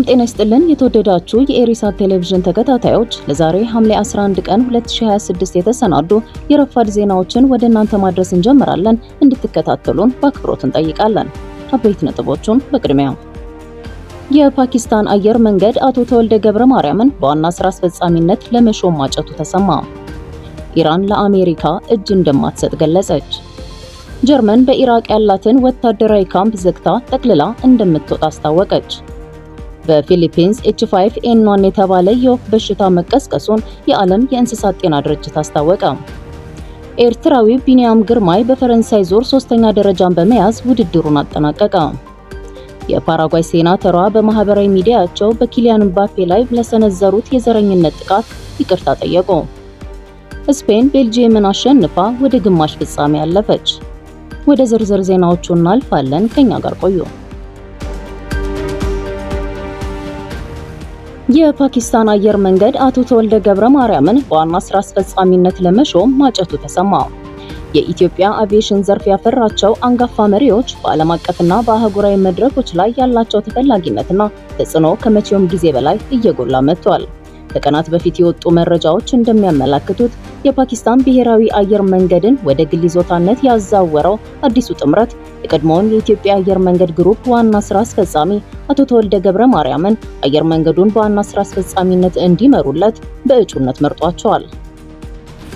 ጤና ይስጥልን የተወደዳችሁ የኤሪሳት ቴሌቪዥን ተከታታዮች ለዛሬ ሐምሌ 11 ቀን 2026 የተሰናዱ የረፋድ ዜናዎችን ወደ እናንተ ማድረስ እንጀምራለን። እንድትከታተሉን በአክብሮት እንጠይቃለን። አበይት ነጥቦቹን በቅድሚያ የፓኪስታን አየር መንገድ አቶ ተወልደ ገብረ ማርያምን በዋና ስራ አስፈጻሚነት ለመሾም ማጨቱ ተሰማ። ኢራን ለአሜሪካ እጅ እንደማትሰጥ ገለጸች። ጀርመን በኢራቅ ያላትን ወታደራዊ ካምፕ ዘግታ ጠቅልላ እንደምትወጣ አስታወቀች። በፊሊፒንስ H5N1 የተባለ የወፍ በሽታ መቀስቀሱን የዓለም የእንስሳት ጤና ድርጅት አስታወቀ። ኤርትራዊው ቢኒያም ግርማይ በፈረንሳይ ዙር 3ኛ ደረጃን በመያዝ ውድድሩን አጠናቀቀ። የፓራጓይ ሴናተሯ በማህበራዊ ሚዲያቸው በኪሊያን ምባፔ ላይ ለሰነዘሩት የዘረኝነት ጥቃት ይቅርታ ጠየቁ። ስፔን ቤልጂየምን አሸንፋ ወደ ግማሽ ፍጻሜ አለፈች። ወደ ዝርዝር ዜናዎቹ እናልፋለን። ከኛ ጋር ቆዩ። የፓኪስታን አየር መንገድ አቶ ተወልደ ገብረ ማርያምን በዋና ስራ አስፈጻሚነት ለመሾም ማጨቱ ተሰማ። የኢትዮጵያ አቪዬሽን ዘርፍ ያፈራቸው አንጋፋ መሪዎች በዓለም አቀፍና በአህጉራዊ መድረኮች ላይ ያላቸው ተፈላጊነትና ተጽዕኖ ከመቼውም ጊዜ በላይ እየጎላ መጥቷል። ከቀናት በፊት የወጡ መረጃዎች እንደሚያመለክቱት የፓኪስታን ብሔራዊ አየር መንገድን ወደ ግል ይዞታነት ያዛወረው አዲሱ ጥምረት የቀድሞውን የኢትዮጵያ አየር መንገድ ግሩፕ ዋና ስራ አስፈጻሚ አቶ ተወልደ ገብረ ማርያምን አየር መንገዱን በዋና ስራ አስፈጻሚነት እንዲመሩለት በእጩነት መርጧቸዋል።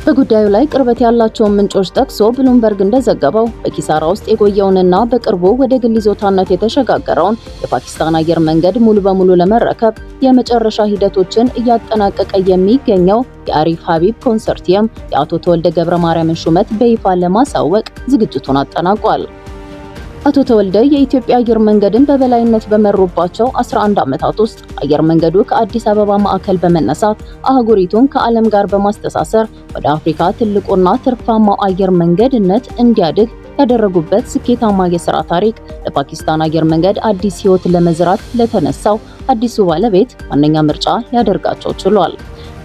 በጉዳዩ ላይ ቅርበት ያላቸውን ምንጮች ጠቅሶ ብሉምበርግ እንደዘገበው በኪሳራ ውስጥ የቆየውንና በቅርቡ ወደ ግል ይዞታነት የተሸጋገረውን የፓኪስታን አየር መንገድ ሙሉ በሙሉ ለመረከብ የመጨረሻ ሂደቶችን እያጠናቀቀ የሚገኘው የአሪፍ ሀቢብ ኮንሰርቲየም የአቶ ተወልደ ገብረ ማርያምን ሹመት በይፋ ለማሳወቅ ዝግጅቱን አጠናቋል። አቶ ተወልደ የኢትዮጵያ አየር መንገድን በበላይነት በመሩባቸው 11 ዓመታት ውስጥ አየር መንገዱ ከአዲስ አበባ ማዕከል በመነሳት አህጉሪቱን ከዓለም ጋር በማስተሳሰር ወደ አፍሪካ ትልቁና ትርፋማው አየር መንገድነት እንዲያድግ ያደረጉበት ስኬታማ የሥራ ታሪክ ለፓኪስታን አየር መንገድ አዲስ ሕይወት ለመዝራት ለተነሳው አዲሱ ባለቤት ዋነኛ ምርጫ ሊያደርጋቸው ችሏል።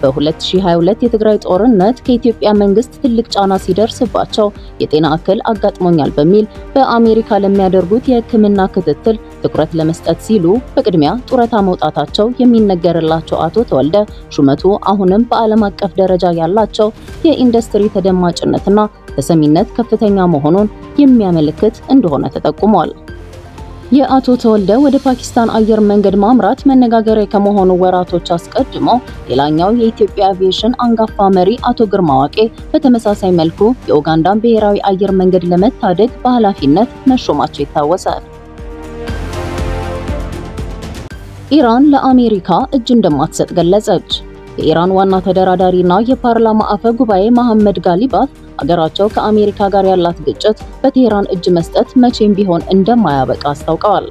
በ2022 የትግራይ ጦርነት ከኢትዮጵያ መንግስት ትልቅ ጫና ሲደርስባቸው የጤና እክል አጋጥሞኛል በሚል በአሜሪካ ለሚያደርጉት የሕክምና ክትትል ትኩረት ለመስጠት ሲሉ በቅድሚያ ጡረታ መውጣታቸው የሚነገርላቸው አቶ ተወልደ ሹመቱ አሁንም በዓለም አቀፍ ደረጃ ያላቸው የኢንዱስትሪ ተደማጭነትና ተሰሚነት ከፍተኛ መሆኑን የሚያመለክት እንደሆነ ተጠቁሟል። የአቶ ተወልደ ወደ ፓኪስታን አየር መንገድ ማምራት መነጋገሪያ ከመሆኑ ወራቶች አስቀድሞ ሌላኛው የኢትዮጵያ አቪዬሽን አንጋፋ መሪ አቶ ግርማ ዋቄ በተመሳሳይ መልኩ የኡጋንዳን ብሔራዊ አየር መንገድ ለመታደግ በኃላፊነት መሾማቸው ይታወሳል። ኢራን ለአሜሪካ እጅ እንደማትሰጥ ገለጸች። የኢራን ዋና ተደራዳሪና የፓርላማ አፈ ጉባኤ መሐመድ ጋሊባፍ አገራቸው ከአሜሪካ ጋር ያላት ግጭት በቴህራን እጅ መስጠት መቼም ቢሆን እንደማያበቃ አስታውቀዋል።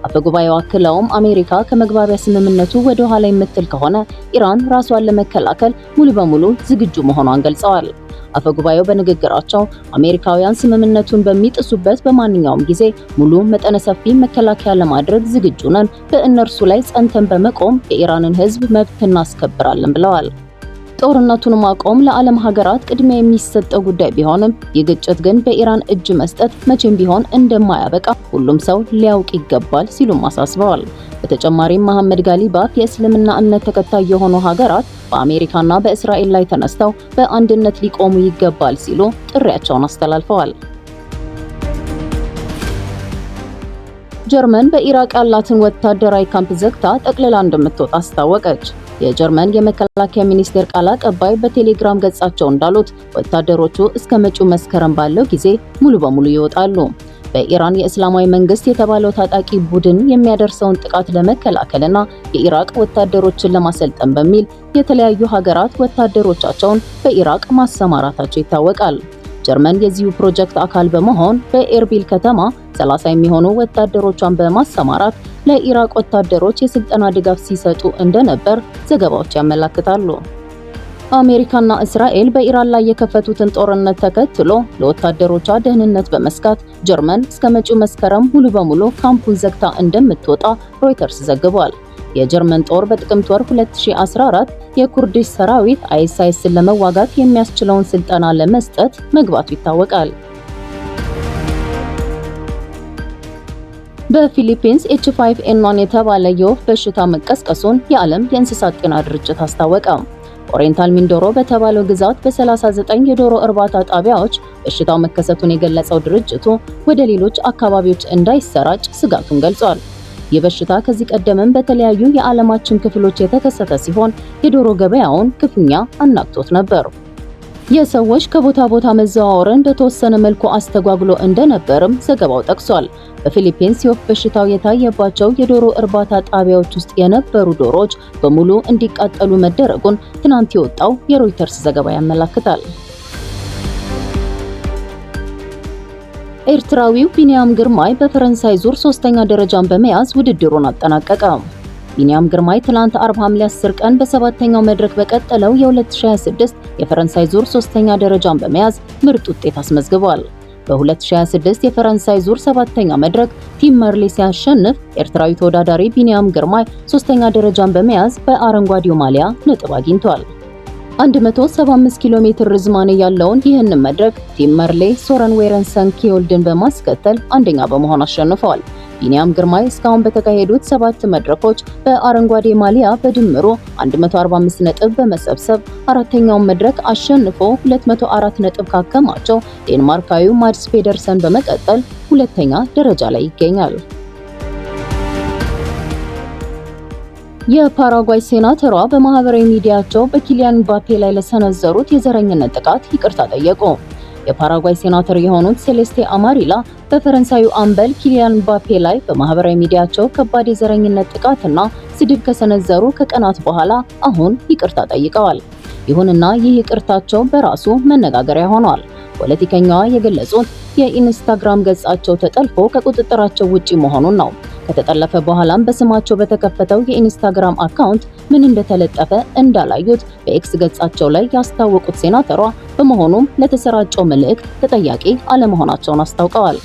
አፈ ጉባኤው አክለውም አሜሪካ ከመግባቢያ ስምምነቱ ወደ ኋላ የምትል ከሆነ ኢራን ራሷን ለመከላከል ሙሉ በሙሉ ዝግጁ መሆኗን ገልጸዋል። አፈ ጉባኤው በንግግራቸው አሜሪካውያን ስምምነቱን በሚጥሱበት በማንኛውም ጊዜ ሙሉ መጠነ ሰፊ መከላከያ ለማድረግ ዝግጁ ነን፣ በእነርሱ ላይ ጸንተን በመቆም የኢራንን ሕዝብ መብት እናስከብራለን ብለዋል። ጦርነቱን ማቆም ለዓለም ሀገራት ቅድሚያ የሚሰጠው ጉዳይ ቢሆንም ይህ ግጭት ግን በኢራን እጅ መስጠት መቼም ቢሆን እንደማያበቃ ሁሉም ሰው ሊያውቅ ይገባል ሲሉም አሳስበዋል። በተጨማሪም መሐመድ ጋሊባፍ የእስልምና እምነት ተከታይ የሆኑ ሀገራት በአሜሪካና በእስራኤል ላይ ተነስተው በአንድነት ሊቆሙ ይገባል ሲሉ ጥሪያቸውን አስተላልፈዋል። ጀርመን በኢራቅ ያላትን ወታደራዊ ካምፕ ዘግታ ጠቅልላ እንደምትወጣ አስታወቀች። የጀርመን የመከላከያ ሚኒስቴር ቃል አቀባይ በቴሌግራም ገጻቸው እንዳሉት ወታደሮቹ እስከ መጪው መስከረም ባለው ጊዜ ሙሉ በሙሉ ይወጣሉ። በኢራን የእስላማዊ መንግስት የተባለው ታጣቂ ቡድን የሚያደርሰውን ጥቃት ለመከላከልና የኢራቅ ወታደሮችን ለማሰልጠን በሚል የተለያዩ ሀገራት ወታደሮቻቸውን በኢራቅ ማሰማራታቸው ይታወቃል። ጀርመን የዚሁ ፕሮጀክት አካል በመሆን በኤርቢል ከተማ 30 የሚሆኑ ወታደሮቿን በማሰማራት ለኢራቅ ወታደሮች የስልጠና ድጋፍ ሲሰጡ እንደነበር ዘገባዎች ያመለክታሉ። አሜሪካና እስራኤል በኢራን ላይ የከፈቱትን ጦርነት ተከትሎ ለወታደሮቿ ደህንነት በመስጋት ጀርመን እስከ መጪው መስከረም ሙሉ በሙሉ ካምፑን ዘግታ እንደምትወጣ ሮይተርስ ዘግቧል። የጀርመን ጦር በጥቅምት ወር 2014 የኩርዲሽ ሰራዊት አይኤስአይስን ለመዋጋት የሚያስችለውን ስልጠና ለመስጠት መግባቱ ይታወቃል። በፊሊፒንስ H5N1 የተባለ የወፍ በሽታ መቀስቀሱን የዓለም የእንስሳት ጤና ድርጅት አስታወቀ። ኦሪየንታል ሚንዶሮ በተባለው ግዛት በ39 የዶሮ እርባታ ጣቢያዎች በሽታው መከሰቱን የገለጸው ድርጅቱ ወደ ሌሎች አካባቢዎች እንዳይሰራጭ ስጋቱን ገልጿል። ይህ በሽታ ከዚህ ቀደምም በተለያዩ የዓለማችን ክፍሎች የተከሰተ ሲሆን የዶሮ ገበያውን ክፉኛ አናግቶት ነበር። የሰዎች ከቦታ ቦታ መዘዋወርን በተወሰነ መልኩ አስተጓጉሎ እንደነበርም ዘገባው ጠቅሷል። በፊሊፒንስ የወፍ በሽታው የታየባቸው የዶሮ እርባታ ጣቢያዎች ውስጥ የነበሩ ዶሮዎች በሙሉ እንዲቃጠሉ መደረጉን ትናንት የወጣው የሮይተርስ ዘገባ ያመለክታል። ኤርትራዊው ቢኒያም ግርማይ በፈረንሳይ ዙር 3ኛ ደረጃን በመያዝ ውድድሩን አጠናቀቀ። ቢኒያም ግርማይ ትናንት አርብ ሐምሌ 10 ቀን በሰባተኛው መድረክ በቀጠለው የ2026 የፈረንሳይ ዙር 3ኛ ደረጃን በመያዝ ምርጥ ውጤት አስመዝግቧል። በ2026 የፈረንሳይ ዙር 7ኛ መድረክ ቲም መርሌ ሲያሸንፍ ኤርትራዊ ተወዳዳሪ ቢኒያም ግርማይ 3ኛ ደረጃን በመያዝ በአረንጓዴው ማሊያ ነጥብ አግኝቷል። 175 ኪሎ ሜትር ርዝማኔ ያለውን ይህንን መድረክ ቲም መርሌ ሶረን ዌረንሰን ኪዮልድን በማስከተል አንደኛ በመሆን አሸንፈዋል። ቢኒያም ግርማይ እስካሁን በተካሄዱት 7 መድረኮች በአረንጓዴ ማሊያ በድምሩ 145 ነጥብ በመሰብሰብ አራተኛውን መድረክ አሸንፎ 204 ነጥብ ካከማቸው ዴንማርካዊው ማድስ ፔደርሰን በመቀጠል ሁለተኛ ደረጃ ላይ ይገኛል። የፓራጓይ ሴናተሯ በማህበራዊ ሚዲያቸው በኪሊያን ምባፔ ላይ ለሰነዘሩት የዘረኝነት ጥቃት ይቅርታ ጠየቁ። የፓራጓይ ሴናተር የሆኑት ሴሌስቴ አማሪላ በፈረንሳዩ አምበል ኪሊያን ምባፔ ላይ በማህበራዊ ሚዲያቸው ከባድ የዘረኝነት ጥቃትና ስድብ ከሰነዘሩ ከቀናት በኋላ አሁን ይቅርታ ጠይቀዋል። ይሁንና ይህ ይቅርታቸው በራሱ መነጋገሪያ ሆኗል። ፖለቲከኛዋ የገለጹት የኢንስታግራም ገጻቸው ተጠልፎ ከቁጥጥራቸው ውጪ መሆኑን ነው። ከተጠለፈ በኋላም በስማቸው በተከፈተው የኢንስታግራም አካውንት ምን እንደተለጠፈ እንዳላዩት በኤክስ ገጻቸው ላይ ያስታወቁት ሴናተሯ በመሆኑም ለተሰራጨው መልእክት ተጠያቂ አለመሆናቸውን አስታውቀዋል።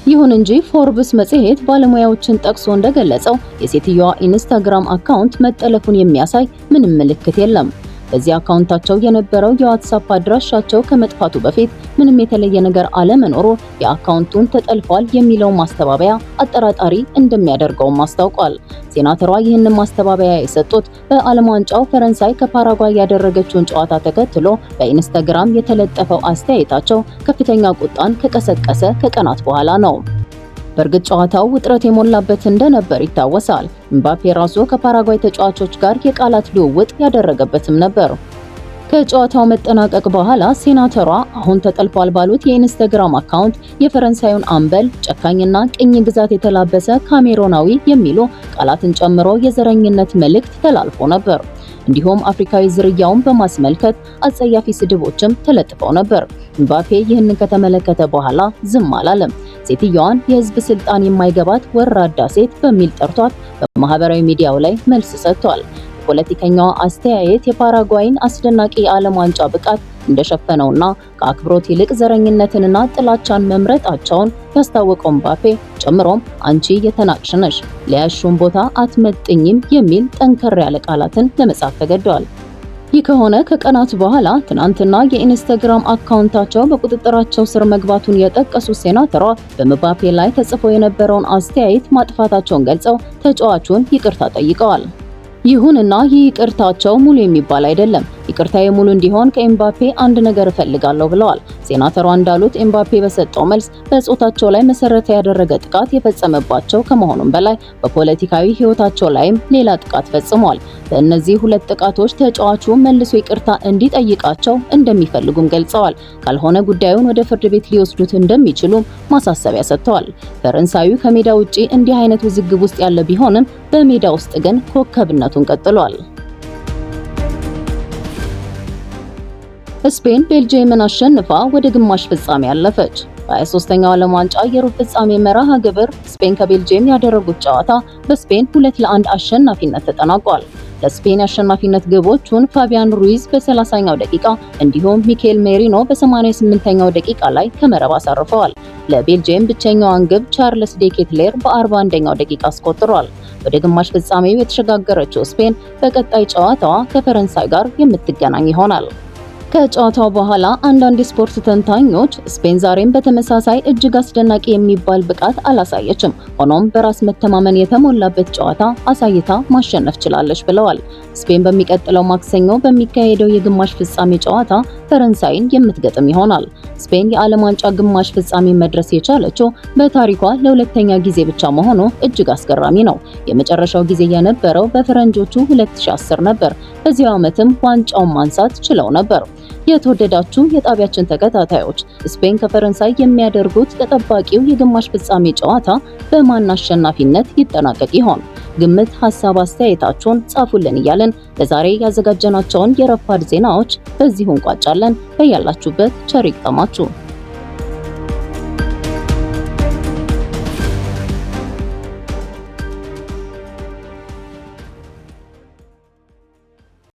ይሁን እንጂ ፎርብስ መጽሔት ባለሙያዎችን ጠቅሶ እንደገለጸው የሴትዮዋ ኢንስታግራም አካውንት መጠለፉን የሚያሳይ ምንም ምልክት የለም። በዚህ አካውንታቸው የነበረው የዋትስአፕ አድራሻቸው ከመጥፋቱ በፊት ምንም የተለየ ነገር አለመኖሩ የአካውንቱን ተጠልፏል የሚለው ማስተባበያ አጠራጣሪ እንደሚያደርገውም አስታውቋል። ሴናተሯ ይህንን ማስተባበያ የሰጡት በዓለም ዋንጫው ፈረንሳይ ከፓራጓይ ያደረገችውን ጨዋታ ተከትሎ በኢንስታግራም የተለጠፈው አስተያየታቸው ከፍተኛ ቁጣን ከቀሰቀሰ ከቀናት በኋላ ነው። በእርግጥ ጨዋታው ውጥረት የሞላበት እንደነበር ይታወሳል። ምባፔ ራሱ ከፓራጓይ ተጫዋቾች ጋር የቃላት ልውውጥ ያደረገበትም ነበር። ከጨዋታው መጠናቀቅ በኋላ ሴናተሯ አሁን ተጠልፏል ባሉት የኢንስታግራም አካውንት የፈረንሳዩን አምበል ጨካኝና ቅኝ ግዛት የተላበሰ ካሜሮናዊ የሚሉ ቃላትን ጨምሮ የዘረኝነት መልእክት ተላልፎ ነበር። እንዲሁም አፍሪካዊ ዝርያውን በማስመልከት አጸያፊ ስድቦችም ተለጥፈው ነበር። ምባፔ ይህንን ከተመለከተ በኋላ ዝም አላለም። ሴትዮዋን የህዝብ ስልጣን የማይገባት ወራዳ ሴት በሚል ጠርቷት በማህበራዊ ሚዲያው ላይ መልስ ሰጥቷል። የፖለቲከኛዋ አስተያየት የፓራጓይን አስደናቂ የዓለም ዋንጫ ብቃት እንደሸፈነውና ከአክብሮት ይልቅ ዘረኝነትንና ጥላቻን መምረጣቸውን ያስታወቀው ምባፔ ጨምሮም አንቺ የተናቅሽ ነሽ፣ ለያሹን ቦታ አትመጥኝም የሚል ጠንከር ያለ ቃላትን ለመጻፍ ተገደዋል። ይህ ከሆነ ከቀናት በኋላ ትናንትና የኢንስታግራም አካውንታቸው በቁጥጥራቸው ስር መግባቱን የጠቀሱት ሴናተሯ በምባፔ ላይ ተጽፎ የነበረውን አስተያየት ማጥፋታቸውን ገልጸው ተጫዋቹን ይቅርታ ጠይቀዋል። ይሁንና ይህ ይቅርታቸው ሙሉ የሚባል አይደለም። ይቅርታዬ ሙሉ እንዲሆን ከኤምባፔ አንድ ነገር እፈልጋለሁ ብለዋል። ሴናተሯ እንዳሉት ኤምባፔ በሰጠው መልስ በጾታቸው ላይ መሰረት ያደረገ ጥቃት የፈጸመባቸው ከመሆኑም በላይ በፖለቲካዊ ሕይወታቸው ላይም ሌላ ጥቃት ፈጽሟል። በእነዚህ ሁለት ጥቃቶች ተጫዋቹ መልሶ ይቅርታ እንዲጠይቃቸው እንደሚፈልጉም ገልጸዋል። ካልሆነ ጉዳዩን ወደ ፍርድ ቤት ሊወስዱት እንደሚችሉ ማሳሰቢያ ሰጥተዋል። ፈረንሳዩ ከሜዳ ውጪ እንዲህ አይነት ውዝግብ ውስጥ ያለ ቢሆንም በሜዳ ውስጥ ግን ኮከብነቱን ቀጥሏል። ስፔን ቤልጅየምን አሸንፋ ወደ ግማሽ ፍጻሜ አለፈች። በ23ኛው ዓለም ዋንጫ የሩብ ፍጻሜ መርሃ ግብር ስፔን ከቤልጅየም ያደረጉት ጨዋታ በስፔን 2-1 አሸናፊነት ተጠናቋል። ለስፔን የአሸናፊነት ግቦቹን ፋቢያን ሩይዝ በ30ኛው ደቂቃ እንዲሁም ሚኬል ሜሪኖ በ88ኛው ደቂቃ ላይ ከመረብ አሳርፈዋል። ለቤልጅየም ብቸኛዋን ግብ ቻርልስ ዴኬትሌር በ41ኛው ደቂቃ አስቆጥሯል። ወደ ግማሽ ፍጻሜው የተሸጋገረችው ስፔን በቀጣይ ጨዋታዋ ከፈረንሳይ ጋር የምትገናኝ ይሆናል። ከጨዋታው በኋላ አንዳንድ የስፖርት ተንታኞች ስፔን ዛሬም በተመሳሳይ እጅግ አስደናቂ የሚባል ብቃት አላሳየችም፣ ሆኖም በራስ መተማመን የተሞላበት ጨዋታ አሳይታ ማሸነፍ ችላለች ብለዋል። ስፔን በሚቀጥለው ማክሰኞ በሚካሄደው የግማሽ ፍጻሜ ጨዋታ ፈረንሳይን የምትገጥም ይሆናል። ስፔን የዓለም ዋንጫ ግማሽ ፍጻሜ መድረስ የቻለችው በታሪኳ ለሁለተኛ ጊዜ ብቻ መሆኑ እጅግ አስገራሚ ነው። የመጨረሻው ጊዜ የነበረው በፈረንጆቹ 2010 ነበር። በዚህ ዓመትም ዋንጫውን ማንሳት ችለው ነበር። የተወደዳችሁ የጣቢያችን ተከታታዮች ስፔን ከፈረንሳይ የሚያደርጉት ተጠባቂው የግማሽ ፍጻሜ ጨዋታ በማን አሸናፊነት ይጠናቀቅ ይሆን? ግምት፣ ሐሳብ፣ አስተያየታችሁን ጻፉልን እያለን ለዛሬ ያዘጋጀናቸውን የረፋድ ዜናዎች በዚሁ እንቋጫለን። በያላችሁበት ቸር ይግጠማችሁ።